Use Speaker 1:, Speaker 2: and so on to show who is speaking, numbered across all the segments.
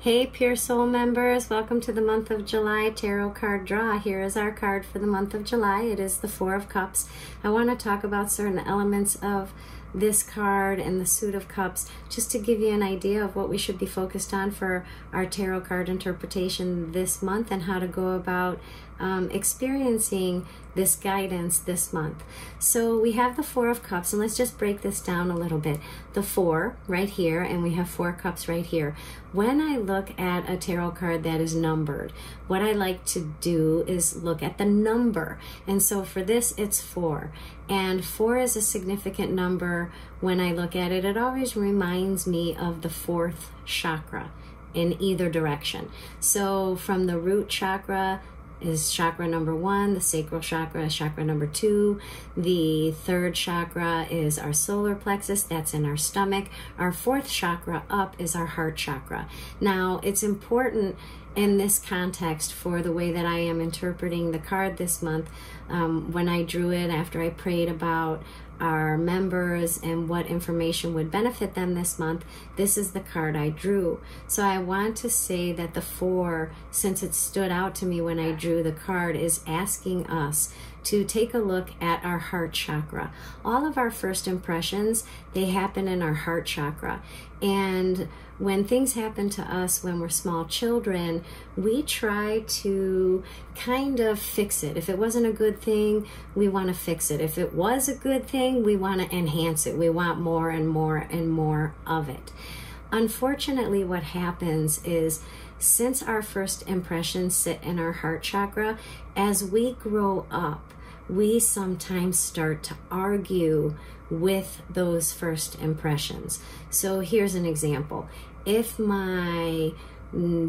Speaker 1: Hey Pure Soul members, welcome to the month of July tarot card draw. Here is our card for the month of July. It is the Four of Cups. I want to talk about certain elements of this card and the Suit of Cups just to give you an idea of what we should be focused on for our tarot card interpretation this month and how to go about experiencing this guidance this month. So we have the Four of Cups, and let's just break this down a little bit. The four right here, and we have four cups right here. When I look at a tarot card that is numbered, what I like to do is look at the number. And so for this, it's 4. And 4 is a significant number. When I look at it, it always reminds me of the fourth chakra in either direction. So from the root chakra is chakra number 1, the sacral chakra is chakra number 2, the third chakra is our solar plexus, that's in our stomach, our fourth chakra up is our heart chakra. Now it's important in this context for the way that I am interpreting the card this month. When I drew it, after I prayed about our members and what information would benefit them this month, this is the card I drew. So I want to say that the 4, since it stood out to me when I drew the card, is asking us to take a look at our heart chakra. All of our first impressions, they happen in our heart chakra. And when things happen to us when we're small children, we try to kind of fix it. If it wasn't a good thing, we want to fix it. If it was a good thing, we want to enhance it. We want more and more and more of it. Unfortunately, what happens is, since our first impressions sit in our heart chakra, as we grow up, we sometimes start to argue with those first impressions. So here's an example. If my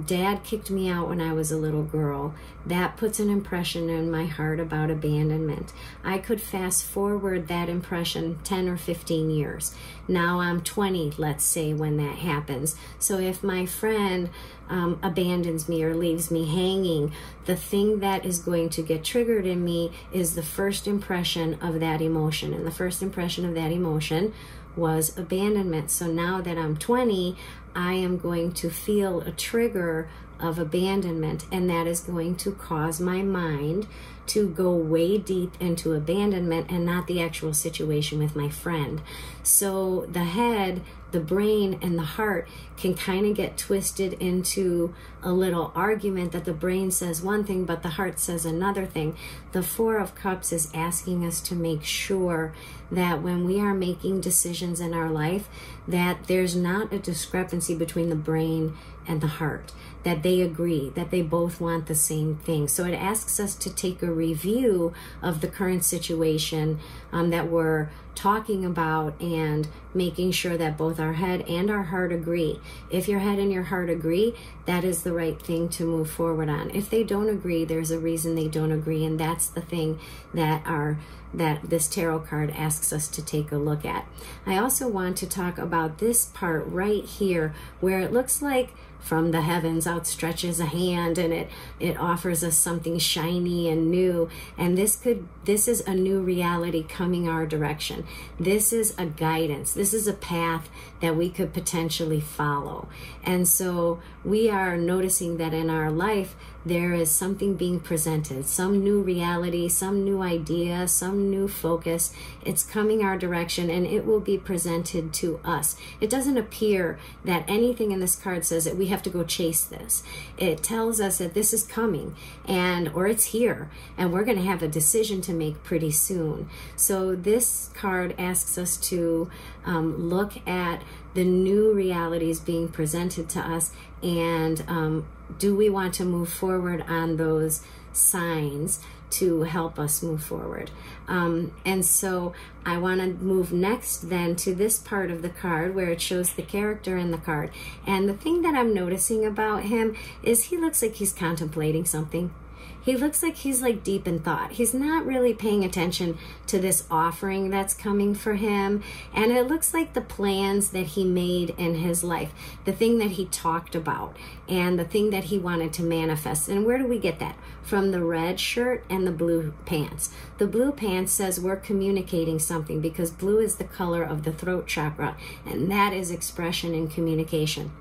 Speaker 1: dad kicked me out when I was a little girl, that puts an impression in my heart about abandonment. I could fast forward that impression 10 or 15 years. Now I'm 20, let's say, when that happens. So if my friend abandons me or leaves me hanging, the thing that is going to get triggered in me is the first impression of that emotion. And the first impression of that emotion was abandonment. So now that I'm 20, I am going to feel a trigger of abandonment, and that is going to cause my mind to go way deep into abandonment and not the actual situation with my friend. So the head, the brain, and the heart can kind of get twisted into a little argument that the brain says one thing but the heart says another thing. The Four of Cups is asking us to make sure that when we are making decisions in our life, that there's not a discrepancy between the brain and the heart, that they agree, that they both want the same thing. So it asks us to take a review of the current situation that we're talking about and making sure that both our head and our heart agree. If your head and your heart agree, that is the right thing to move forward on. If they don't agree, there's a reason they don't agree, and that's the thing that this tarot card asks us to take a look at. I also want to talk about this part right here where it looks like from the heavens outstretches a hand and it offers us something shiny and new, and this is a new reality coming our direction. This is a guidance. This is a path that we could potentially follow. And so we are noticing that in our life there is something being presented, some new reality, some new idea, some new focus. It's coming our direction and it will be presented to us. It doesn't appear that anything in this card says that we have to go chase this. It tells us that this is coming or it's here, and we're going to have a decision to make pretty soon. So this card asks us to look at the new realities being presented to us, and do we want to move forward on those signs to help us move forward. And so I want to move next then to this part of the card where it shows the character in the card. And the thing that I'm noticing about him is he looks like he's contemplating something. He looks like he's like deep in thought. He's not really paying attention to this offering that's coming for him. And it looks like the plans that he made in his life, the thing that he talked about and the thing that he wanted to manifest. And where do we get that? From the red shirt and the blue pants. The blue pants says we're communicating something because blue is the color of the throat chakra, and that is expression and communication.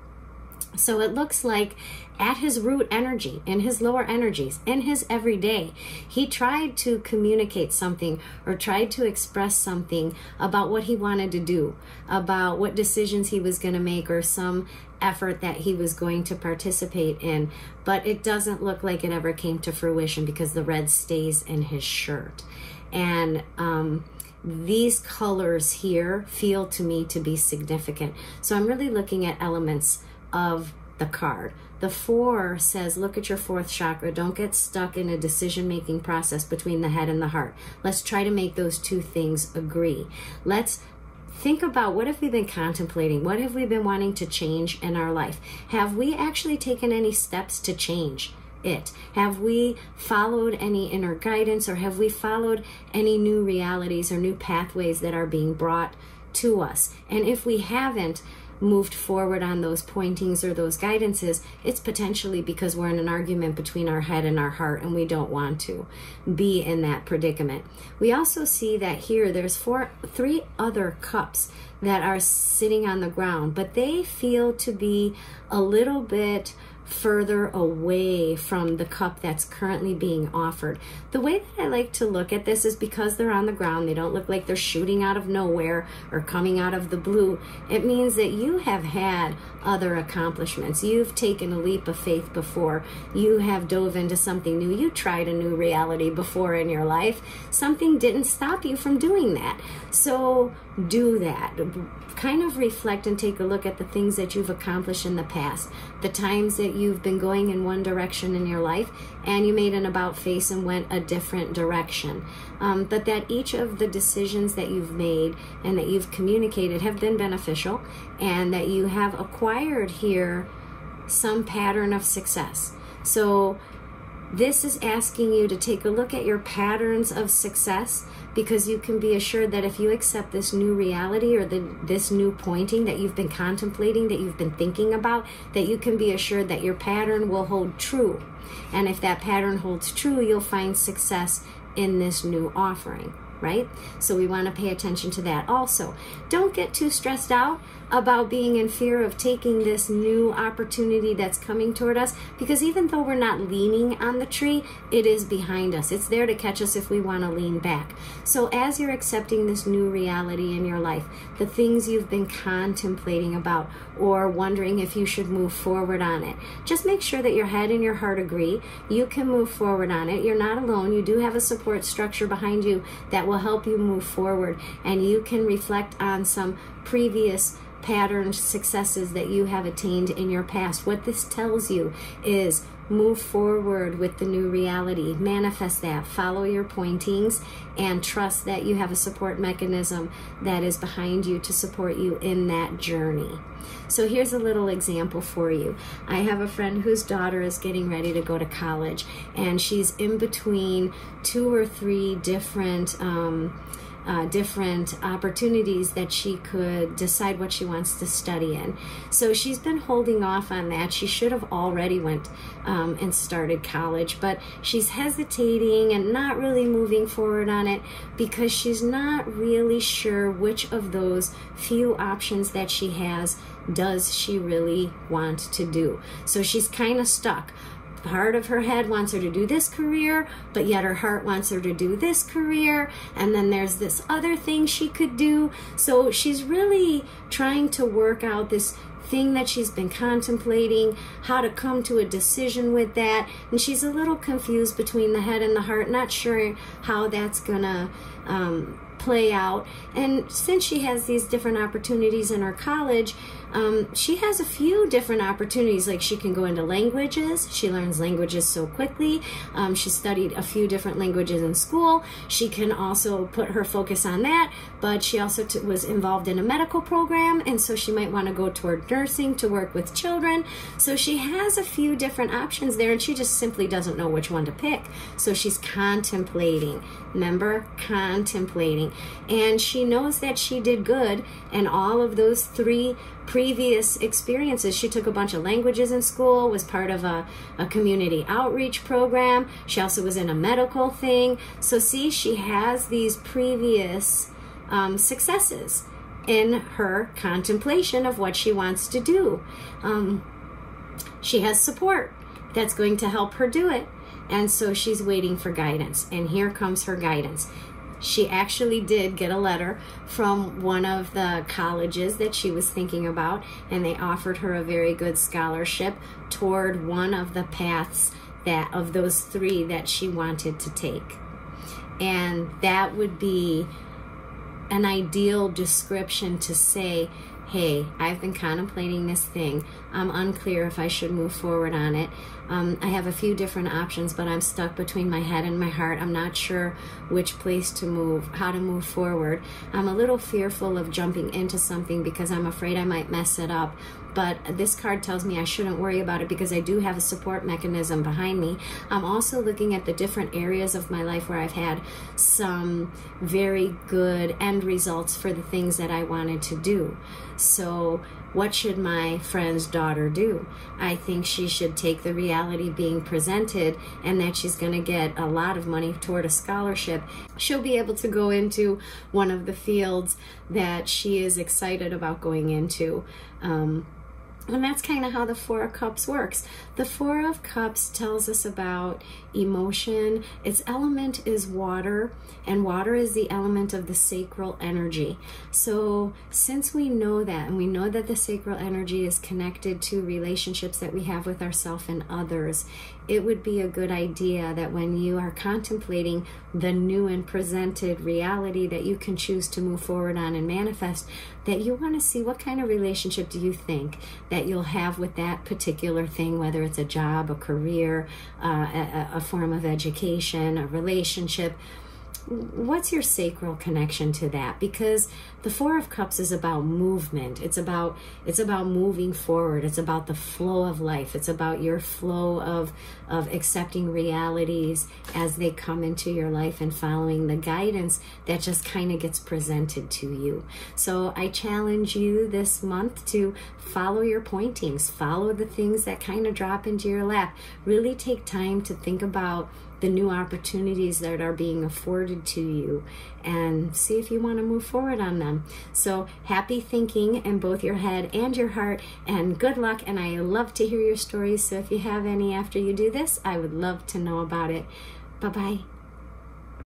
Speaker 1: So it looks like at his root energy, in his lower energies, in his everyday, he tried to communicate something or tried to express something about what he wanted to do, about what decisions he was going to make, or some effort that he was going to participate in. But it doesn't look like it ever came to fruition because the red stays in his shirt. And these colors here feel to me to be significant. So I'm really looking at elements of the card. The 4 says, look at your 4th chakra. Don't get stuck in a decision-making process between the head and the heart. Let's try to make those two things agree. Let's think about, what have we been contemplating? What have we been wanting to change in our life? Have we actually taken any steps to change it? Have we followed any inner guidance, or have we followed any new realities or new pathways that are being brought to us? And if we haven't moved forward on those pointings or those guidances, it's potentially because we're in an argument between our head and our heart, and we don't want to be in that predicament. We also see that here there's 3 other cups that are sitting on the ground, but they feel to be a little bit further away from the cup that's currently being offered. The way that I like to look at this is, because they're on the ground, they don't look like they're shooting out of nowhere or coming out of the blue. It means that you have had other accomplishments. You've taken a leap of faith before. You have dove into something new. You tried a new reality before in your life. Something didn't stop you from doing that. So do that. Kind of reflect and take a look at the things that you've accomplished in the past, the times that you've been going in one direction in your life and you made an about face and went a different direction. But that each of the decisions that you've made and that you've communicated have been beneficial, and that you have acquired here some pattern of success. So this is asking you to take a look at your patterns of success, because you can be assured that if you accept this new reality, or this new pointing that you've been contemplating, that you've been thinking about, that you can be assured that your pattern will hold true. And if that pattern holds true, you'll find success in this new offering, right? So we want to pay attention to that. Also, don't get too stressed out about being in fear of taking this new opportunity that's coming toward us, because even though we're not leaning on the tree, it is behind us. It's there to catch us if we want to lean back. So as you're accepting this new reality in your life, the things you've been contemplating about or wondering if you should move forward on it, just make sure that your head and your heart agree. You can move forward on it. You're not alone. You do have a support structure behind you that will help you move forward, and you can reflect on some previous patterned successes that you have attained in your past. What this tells you is, move forward with the new reality, manifest that, follow your pointings, and trust that you have a support mechanism that is behind you to support you in that journey. So here's a little example for you. I have a friend whose daughter is getting ready to go to college, and she's in between 2 or 3 different opportunities that she could decide what she wants to study in. So she's been holding off on that. She should have already went and started college, but she's hesitating and not really moving forward on it because she's not really sure which of those few options that she has does she really want to do. So she's kind of stuck. Part of her head wants her to do this career, but yet her heart wants her to do this career, and then there's this other thing she could do. So she's really trying to work out this thing that she's been contemplating, how to come to a decision with that, and she's a little confused between the head and the heart, not sure how that's gonna play out. And since she has these different opportunities in her college, she has a few different opportunities. Like, she can go into languages. She learns languages so quickly. She studied a few different languages in school. She can also put her focus on that, but she also was involved in a medical program, and so she might want to go toward nursing to work with children. So she has a few different options there, and she just simply doesn't know which one to pick. So she's contemplating. Remember, contemplating. And she knows that she did good in all of those 3 previous experiences. She took a bunch of languages in school, was part of a community outreach program. She also was in a medical thing. So see, she has these previous successes in her contemplation of what she wants to do. she has support that's going to help her do it. And so she's waiting for guidance. And here comes her guidance. She actually did get a letter from one of the colleges that she was thinking about, and they offered her a very good scholarship toward one of the paths that of those 3 that she wanted to take. And that would be an ideal description to say, hey, I've been contemplating this thing. I'm unclear if I should move forward on it. I have a few different options, but I'm stuck between my head and my heart. I'm not sure which place to move, how to move forward. I'm a little fearful of jumping into something because I'm afraid I might mess it up. But this card tells me I shouldn't worry about it because I do have a support mechanism behind me. I'm also looking at the different areas of my life where I've had some very good end results for the things that I wanted to do. So what should my friend's daughter do? I think she should take the reality being presented and that she's going to get a lot of money toward a scholarship. She'll be able to go into one of the fields that she is excited about going into. And that's kind of how the 4 of Cups works. The 4 of Cups tells us about emotion. Its element is water, and water is the element of the sacral energy. So since we know that, and we know that the sacral energy is connected to relationships that we have with ourselves and others, it would be a good idea that when you are contemplating the new and presented reality that you can choose to move forward on and manifest, that you want to see what kind of relationship do you think that you'll have with that particular thing, whether it's a job, a career, a form of education, a relationship. What's your sacral connection to that? Because the 4 of Cups is about movement. It's about moving forward. It's about the flow of life. It's about your flow of accepting realities as they come into your life and following the guidance that just kind of gets presented to you. So I challenge you this month to follow your pointings, follow the things that kind of drop into your lap. Really take time to think about the new opportunities that are being afforded to you and see if you want to move forward on them. So happy thinking in both your head and your heart, and good luck. And I love to hear your stories. So if you have any after you do this, I would love to know about it. Bye-bye.